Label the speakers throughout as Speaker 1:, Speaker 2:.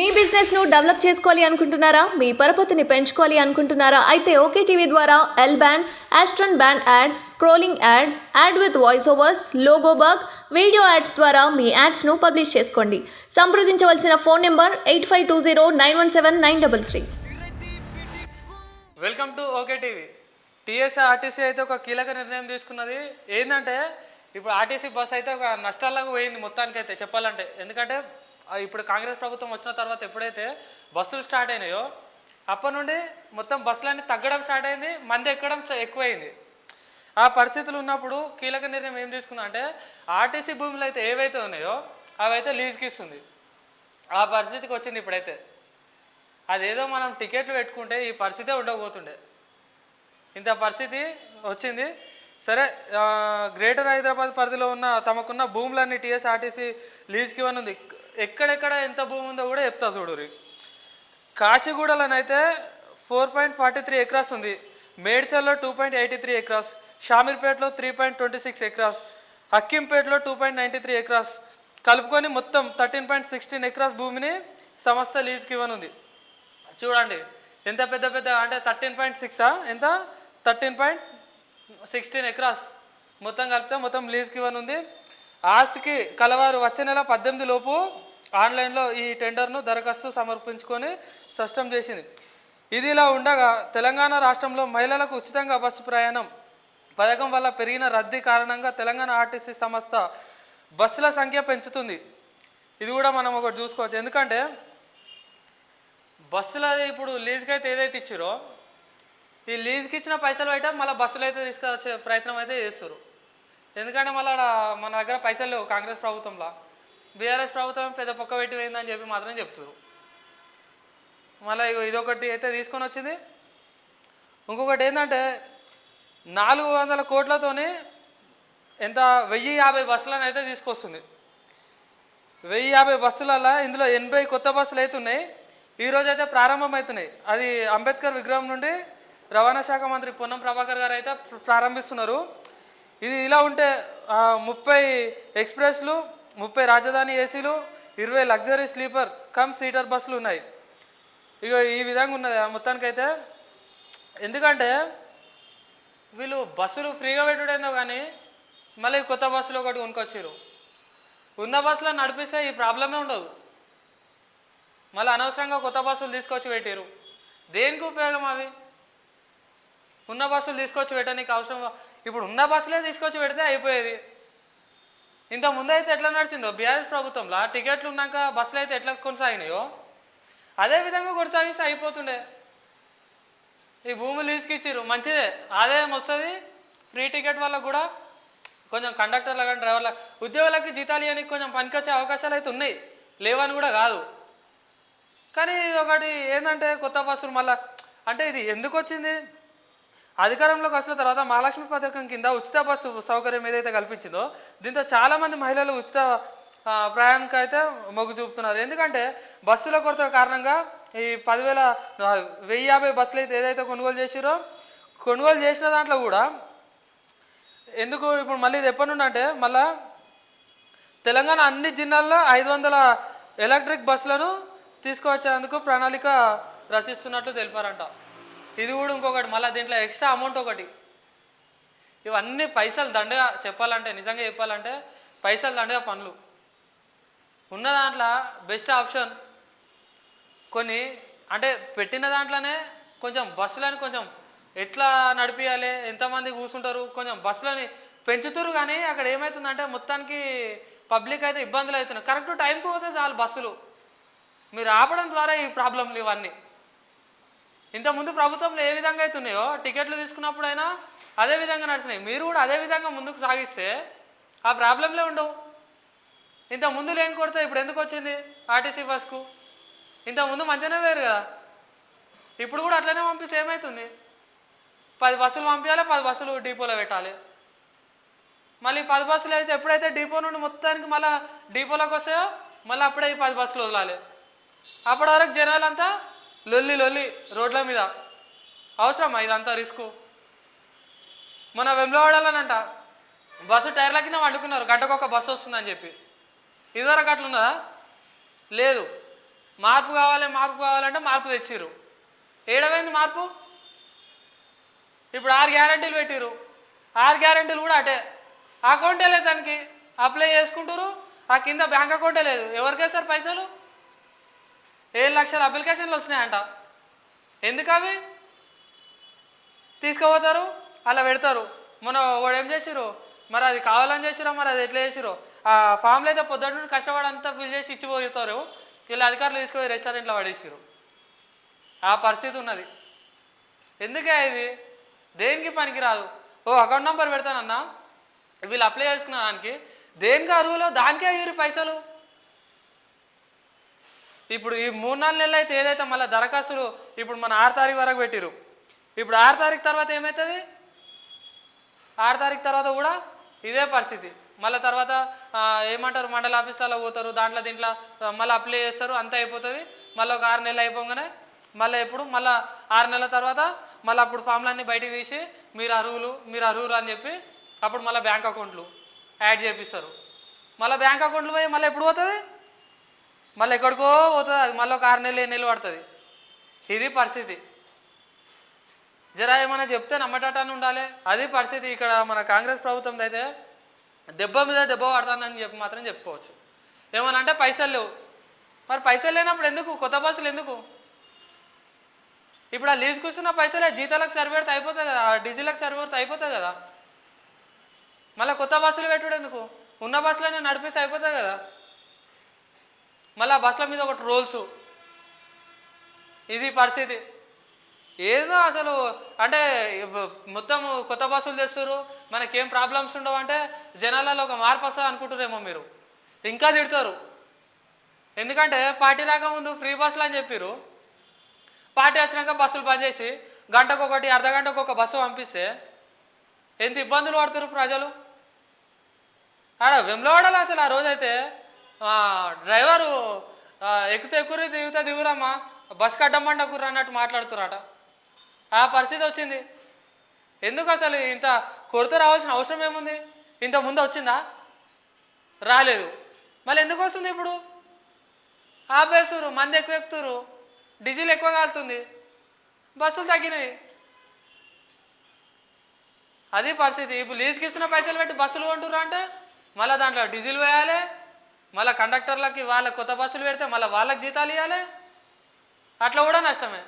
Speaker 1: మీ business ను develop చేసుకోవాలి అనుకుంటున్నారా? మీ పరపతిని పెంచుకోవాలి అనుకుంటున్నారా? అయితే ఓకే టీవీ ద్వారా L band, astron band ad, scrolling ad, ad with voice overs, logo bug, video ads ద్వారా మీ యాడ్స్ ను పబ్లిష్ చేసుకోండి. సంప్రదించవలసిన phone number 8520917933.
Speaker 2: Welcome to OK TV. RTC అయితే ఒక కీలక నిర్ణయం తీసుకున్నది. ఏంటంటే ఇప్పుడు ఆర్టీసీ బస్ అయితే ఒక నష్టాలకు పోయింది మొత్తానికైతే చెప్పాలంటే. ఎందుకంటే ఇప్పుడు కాంగ్రెస్ ప్రభుత్వం వచ్చిన తర్వాత ఎప్పుడైతే బస్సులు స్టార్ట్ అయినాయో అప్పటి నుండి మొత్తం బస్సులన్నీ తగ్గడం స్టార్ట్ అయింది, మంది ఎక్కడం ఎక్కువైంది. ఆ పరిస్థితులు ఉన్నప్పుడు కీలక నిర్ణయం ఏం తీసుకుందా అంటే ఆర్టీసీ భూములు అయితే ఏవైతే ఉన్నాయో అవైతే లీజ్కి ఇస్తుంది. ఆ పరిస్థితికి వచ్చింది ఇప్పుడైతే. అదేదో మనం టికెట్లు పెట్టుకుంటే ఈ పరిస్థితే ఉండకపోతుండే, ఇంత పరిస్థితి వచ్చింది. సరే, గ్రేటర్ హైదరాబాద్ పరిధిలో ఉన్న తమకున్న భూములన్నీ ఆర్టీసీ లీజ్కి ఇవ్వనుంది. ఎక్కడెక్కడ ఎంత భూమి ఉందో కూడా చెప్తా చూడురి. కాచిగూడలోనైతే 4.43 ఎకరాస్ ఉంది, మేడ్చల్లో 2.83 ఎకరాస్, షామీర్పేటలో 3.26 ఎకరాస్, హక్కింపేటలో 2.93 ఎకరాస్ కలుపుకొని మొత్తం 13.16 ఎకరాస్ భూమిని సంస్థ లీజ్కి ఇవ్వనుంది. చూడండి ఎంత పెద్ద పెద్ద అంటే 13.6 ఎంత 13.16 ఎకరాస్ మొత్తం కలిపితే మొత్తం లీజ్కి ఇవ్వనుంది. ఆస్తికి కలవారు వచ్చే నెల 18 లోపు ఆన్లైన్లో ఈ టెండర్ను దరఖాస్తు సమర్పించుకొని స్పష్టం చేసింది. ఇది ఇలా ఉండగా తెలంగాణ రాష్ట్రంలో మహిళలకు ఉచితంగా బస్సు ప్రయాణం పథకం వల్ల పెరిగిన రద్దీ కారణంగా తెలంగాణ ఆర్టీసీ సంస్థ బస్సుల సంఖ్య పెంచుతుంది. ఇది కూడా మనం ఒకటి చూసుకోవచ్చు. ఎందుకంటే బస్సులు ఇప్పుడు లీజ్కి అయితే ఏదైతే ఇచ్చారో ఈ లీజ్కి ఇచ్చిన పైసలు అయితే మళ్ళీ బస్సులు అయితే తీసుకొచ్చే ప్రయత్నం అయితే చేస్తారు. ఎందుకంటే మళ్ళీ మన దగ్గర పైసలు లేవు. కాంగ్రెస్ ప్రభుత్వంలో బీఆర్ఎస్ ప్రభుత్వం పెద్ద పక్క పెట్టి పోయిందని చెప్పి మాత్రం చెప్తారు. మళ్ళీ ఇదొకటి అయితే తీసుకొని వచ్చింది. ఇంకొకటి ఏంటంటే 400 కోట్లతోని ఎంత 1050 బస్సులను అయితే తీసుకొస్తుంది. 1050 బస్సులలో ఇందులో 80 కొత్త బస్సులు అయితే ఉన్నాయి. ఈరోజు అయితే ప్రారంభమవుతున్నాయి. అది అంబేద్కర్ విగ్రహం నుండి రవాణా శాఖ మంత్రి పొన్నం ప్రభాకర్ గారు అయితే ప్రారంభిస్తున్నారు. ఇది ఇలా ఉంటే 30 ఎక్స్ప్రెస్లు, 30 రాజధాని ఏసీలు, 20 లగ్జరీ స్లీపర్ కమ్ సీటర్ బస్సులు ఉన్నాయి. ఇక ఈ విధంగా ఉన్నది మొత్తానికైతే. ఎందుకంటే వీళ్ళు బస్సులు ఫ్రీగా పెట్టుడేందో కానీ మళ్ళీ కొత్త బస్సులు ఒకటి కొనుక్కొచ్చారు. ఉన్న బస్సులో నడిపిస్తే ఈ ప్రాబ్లమే ఉండదు. మళ్ళీ అనవసరంగా కొత్త బస్సులు తీసుకొచ్చి పెట్టారు. దేనికి ఉపయోగం అవి? ఉన్న బస్సులు తీసుకొచ్చి పెట్టడానికి అవసరం. ఇప్పుడు ఉన్న బస్సులే తీసుకొచ్చి పెడితే అయిపోయేది. ఇంత ముందు అయితే ఎట్లా నడిచిందో బీఆర్ఎస్ ప్రభుత్వంలో టికెట్లు ఉన్నాక బస్సులు అయితే ఎట్లా కొనసాగినాయో అదేవిధంగా కొనసాగిస్తే అయిపోతుండే. ఈ భూములు లీజుకి ఇచ్చారు, మంచిదే, ఆదాయం వస్తుంది. ఫ్రీ టికెట్ వల్ల కూడా కొంచెం కండక్టర్ల కానీ డ్రైవర్ల ఉద్యోగులకి జీతాలు ఇవ్వడానికి కొంచెం పనికొచ్చే అవకాశాలు అయితే ఉన్నాయి, లేవని కూడా కాదు. కానీ ఇది ఒకటి ఏంటంటే కొత్త బస్సులు మళ్ళీ అంటే ఇది ఎందుకు వచ్చింది? అధికారంలోకి వచ్చిన తర్వాత మహాలక్ష్మి పథకం కింద ఉచిత బస్సు సౌకర్యం ఏదైతే కల్పించిందో దీంతో చాలామంది మహిళలు ఉచిత ప్రయాణానికి అయితే మొగ్గు చూపుతున్నారు. ఎందుకంటే బస్సుల కొరత కారణంగా ఈ 1050 బస్సులు అయితే ఏదైతే కొనుగోలు చేసిరో కొనుగోలు చేసిన దాంట్లో కూడా ఎందుకు ఇప్పుడు మళ్ళీ ఇది ఎప్పటి నుండి అంటే మళ్ళా తెలంగాణ అన్ని జిల్లాల్లో 500 ఎలక్ట్రిక్ బస్సులను తీసుకువచ్చేందుకు ప్రణాళిక రచిస్తున్నట్లు తెలిపారంట. ఇది కూడా ఇంకొకటి మళ్ళీ దీంట్లో ఎక్స్ట్రా అమౌంట్ ఒకటి. ఇవన్నీ పైసలు దండగా చెప్పాలంటే, నిజంగా చెప్పాలంటే పైసలు దండగా పనులు. ఉన్న దాంట్లో బెస్ట్ ఆప్షన్ కొన్ని అంటే పెట్టిన దాంట్లోనే కొంచెం బస్సులని కొంచెం ఎట్లా నడిపించాలి, ఎంతమంది కూర్చుంటారు, కొంచెం బస్సులని పెంచుతారు. కానీ అక్కడ ఏమవుతుందంటే మొత్తానికి పబ్లిక్ అయితే ఇబ్బందులు అవుతున్నాయి. కరెక్ట్ టైంకి పోతే చాలు బస్సులు. మీరు ఆపడం ద్వారా ఈ ప్రాబ్లంలు ఇవన్నీ ఇంతకుముందు ప్రభుత్వంలో ఏ విధంగా అవుతున్నాయో టికెట్లు తీసుకున్నప్పుడైనా అదే విధంగా నడిచినాయి. మీరు కూడా అదే విధంగా ముందుకు సాగిస్తే ఆ ప్రాబ్లంలే ఉండవు. ఇంతకుముందు లేని కొడితే ఇప్పుడు ఎందుకు వచ్చింది ఆర్టీసీ బస్కు? ఇంతకుముందు మంచిగానే వేరు కదా. ఇప్పుడు కూడా అట్లనే పంపిస్తే ఏమవుతుంది? 10 బస్సులు పంపించాలి, 10 బస్సులు డిపోలో పెట్టాలి. మళ్ళీ 10 బస్సులు అయితే ఎప్పుడైతే డిపో నుండి మొత్తానికి మళ్ళీ డిపోలోకి వస్తాయో మళ్ళీ అప్పుడే ఈ 10 బస్సులు వదలాలి. అప్పటి వరకు జనాలంతా లొల్లి లొల్లి రోడ్ల మీద. అవసరమా ఇదంతా రిస్కు? మన వెమ్లవాడాలనంట బస్సు టైర్ల కింద వండుకున్నారు, గంటకొక బస్సు వస్తుందని చెప్పి. ఇదివరకు అట్లున్నదా? లేదు. మార్పు కావాలి మార్పు కావాలంటే మార్పు తెచ్చిర్రు. ఏడవైంది మార్పు? ఇప్పుడు 6 గ్యారెంటీలు పెట్టిర్రు. 6 గ్యారెంటీలు కూడా అటే. అకౌంటే లేదు, దానికి అప్లై చేసుకుంటారు, ఆ కింద బ్యాంక్ అకౌంటే లేదు. ఎవరికి వేస్తారు పైసలు? 7 లక్షల అప్లికేషన్లు వచ్చినాయంట. ఎందుకు అవి తీసుకుపోతారు, అలా పెడతారు. మొన్న వాడు ఏం చేసిరు, మరి అది కావాలని చేసిరో మరి అది ఎట్లా చేసిరో, ఆ ఫామ్లో అయితే పొద్దున్న నుండి కష్టపడి అంతా ఫిల్ చేసి ఇచ్చిపోతారు. వీళ్ళు అధికారులు తీసుకుపోయి రెస్టారెంట్లో పడేసిరు. ఆ పరిస్థితి ఉన్నది. ఎందుకే ఇది? దేనికి పనికిరాదు. ఓ అకౌంట్ నెంబర్ పెడతానన్నా, వీళ్ళు అప్లై చేసుకున్న దానికి దేనికి అరువులో దానికే అయ్యారు పైసలు. ఇప్పుడు ఈ 3-4 నెలలు అయితే ఏదైతే మళ్ళీ దరఖాస్తులు ఇప్పుడు మన 6 తారీఖు వరకు పెట్టిరు. ఇప్పుడు 6 తారీఖు తర్వాత ఏమవుతుంది? 6 తారీఖు తర్వాత కూడా ఇదే పరిస్థితి. మళ్ళీ తర్వాత ఏమంటారు, మండల ఆఫీసులలో పోతారు, దాంట్లో దీంట్లో మళ్ళీ అప్లై చేస్తారు, అంతా అయిపోతుంది. మళ్ళీ ఒక 6 నెలలు అయిపోగానే మళ్ళీ ఎప్పుడు మళ్ళీ 6 నెలల తర్వాత మళ్ళీ అప్పుడు ఫామ్లన్నీ బయటికి తీసి మీరు అర్హులు అని చెప్పి అప్పుడు మళ్ళీ బ్యాంక్ అకౌంట్లు యాడ్ చేపిస్తారు. మళ్ళీ బ్యాంక్ అకౌంట్లు పోయి మళ్ళీ ఎప్పుడు పోతుంది? మళ్ళీ ఎక్కడికో పోతుంది. అది మళ్ళీ ఒక 6 నెలలు 7 నెలలు పడుతుంది. ఇది పరిస్థితి. జరా ఏమైనా చెప్తే నమ్మటాన్ని ఉండాలి. అది పరిస్థితి. ఇక్కడ మన కాంగ్రెస్ ప్రభుత్వం అయితే దెబ్బ మీద దెబ్బ పడుతుందని చెప్పి మాత్రం చెప్పుకోవచ్చు. ఏమన్నా అంటే పైసలు లేవు. మరి పైసలు లేనప్పుడు ఎందుకు కొత్త బస్సులు ఎందుకు? ఇప్పుడు ఆ లీజ్ కూర్చున్న పైసలే జీతాలకు సరిపెడితే అయిపోతుంది కదా, డీజిల్కి సరిపెడితే అయిపోతుంది కదా. మళ్ళీ కొత్త బస్సులు పెట్టుడు ఎందుకు? ఉన్న బస్సులనే నడిపిస్తే అయిపోతుంది కదా. మళ్ళీ ఆ బస్సుల మీద ఒకటి రూల్స్. ఇది పరిస్థితి. ఏదో అసలు అంటే మొత్తం కొత్త బస్సులు తెస్తారు, మనకేం ప్రాబ్లమ్స్ ఉండవు అంటే జనాలలో ఒక మార్పు వస్తుంది అనుకుంటారేమో మీరు. ఇంకా తిడతారు. ఎందుకంటే పార్టీ రాకముందు ఫ్రీ బస్సులు అని చెప్పారు. పార్టీ వచ్చినాక బస్సులు బంద్ చేసి గంటకు ఒకటి అర్ధ గంటకు ఒక బస్సు పంపిస్తే ఎంత ఇబ్బందులు పడుతారు ప్రజలు. ఆడ వెమ్లవాడలో అసలు ఆ రోజైతే డ్రైవరు ఎక్కితే ఎక్కురు దిగుతా దిగురమ్మా, బస్సు కట్టమంట కుర్ర అన్నట్టు మాట్లాడుతున్నారట. ఆ పరిస్థితి వచ్చింది. ఎందుకు అసలు ఇంత కొరత రావాల్సిన అవసరం ఏముంది? ఇంత ముందు వచ్చిందా? రాలేదు. మళ్ళీ ఎందుకు వస్తుంది ఇప్పుడు? ఆపేస్తురు, మంది ఎక్కువ ఎక్కుతురు, డీజిల్ ఎక్కువ కాలుతుంది, బస్సులు తగ్గినాయి. అది పరిస్థితి. ఇప్పుడు లీజుకి ఇస్తున్న పైసలు పెట్టి బస్సులు కొంటుర్రు అంటే మళ్ళీ దాంట్లో డీజిల్ వేయాలి, మళ్ళీ కండక్టర్లకి వాళ్ళ కొత్త బస్సులు పెడితే మళ్ళీ వాళ్ళకి జీతాలు ఇవ్వాలి. అట్లా కూడా నష్టమే.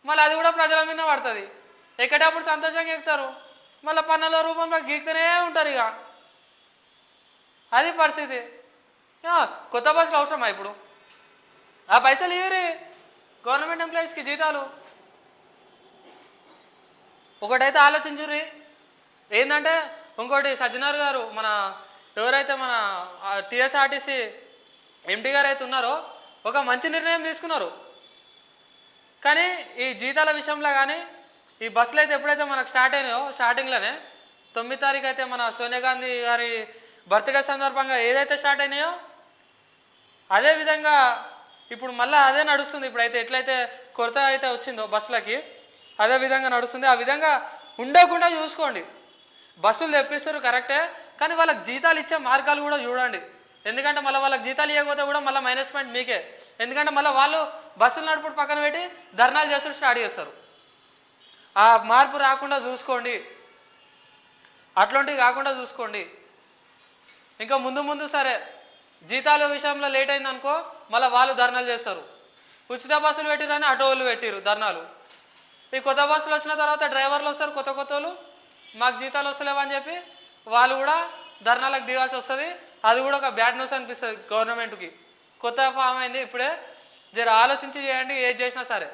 Speaker 2: మళ్ళీ అది కూడా ప్రజల మీద పడుతుంది. ఎక్కేటప్పుడు సంతోషంగా ఎక్కుతారు, మళ్ళీ పన్నుల రూపంలో గీక్తూనే ఉంటారు. ఇక అది పరిస్థితి. కొత్త బస్సులు అవసరమా ఇప్పుడు? ఆ పైసలు ఇవ్వరి గవర్నమెంట్ ఎంప్లాయీస్కి జీతాలు. ఒకటైతే ఆలోచించుర్రి. ఏంటంటే ఇంకోటి సజ్జనార్ గారు మన ఎవరైతే మన టీఎస్ఆర్టీసీ ఎంటీ గారు అయితే ఉన్నారో ఒక మంచి నిర్ణయం తీసుకున్నారు. కానీ ఈ జీతాల విషయంలో కానీ ఈ బస్సులు అయితే ఎప్పుడైతే మనకు స్టార్ట్ అయినాయో స్టార్టింగ్లోనే 9 తారీఖు అయితే మన సోనియా గాంధీ గారి బర్త్డే సందర్భంగా ఏదైతే స్టార్ట్ అయినాయో అదేవిధంగా ఇప్పుడు మళ్ళీ అదే నడుస్తుంది. ఇప్పుడైతే ఎట్లయితే కొరత అయితే వచ్చిందో బస్సులకి అదే విధంగా నడుస్తుంది. ఆ విధంగా ఉండకుండా చూసుకోండి. బస్సులు తెప్పిస్తారు కరెక్టే, కానీ వాళ్ళకి జీతాలు ఇచ్చే మార్గాలు కూడా చూడండి. ఎందుకంటే మళ్ళీ వాళ్ళకి జీతాలు ఇవ్వకపోతే కూడా మళ్ళీ మైనస్ పాయింట్ మీకే. ఎందుకంటే మళ్ళీ వాళ్ళు బస్సులు నడుపుడు పక్కన పెట్టి ధర్నాలు చేస్తూ స్టార్ట్ చేస్తారు. ఆ మార్పు రాకుండా చూసుకోండి, అట్లాంటివి కాకుండా చూసుకోండి. ఇంకా ముందు సరే జీతాల విషయంలో లేట్ అయిందనుకో మళ్ళీ వాళ్ళు ధర్నాలు చేస్తారు. ఉచిత బస్సులు పెట్టిరని ఆటో వాళ్ళు పెట్టిరు ధర్నాలు. ఈ కొత్త బస్సులు వచ్చిన తర్వాత డ్రైవర్లు వస్తారు కొత్త వాళ్ళు, మాకు జీతాలు వస్తలేవని చెప్పి వాళ్ళు కూడా ధర్నాలకు దిగాల్సి వస్తుంది. అది కూడా ఒక బ్యాడ్ న్యూస్ అనిపిస్తుంది గవర్నమెంట్కి. కొత్త ఫామ్ అయింది, ఇప్పుడే జర ఆలోచించి చేయండి ఏది చేసినా సరే.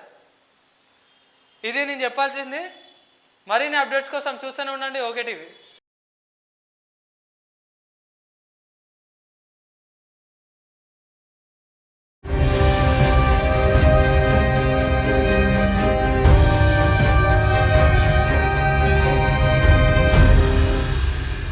Speaker 2: ఇది నేను చెప్పాల్సింది. మరిన్ని అప్డేట్స్ కోసం చూస్తూనే ఉండండి ఓకే టీవీ.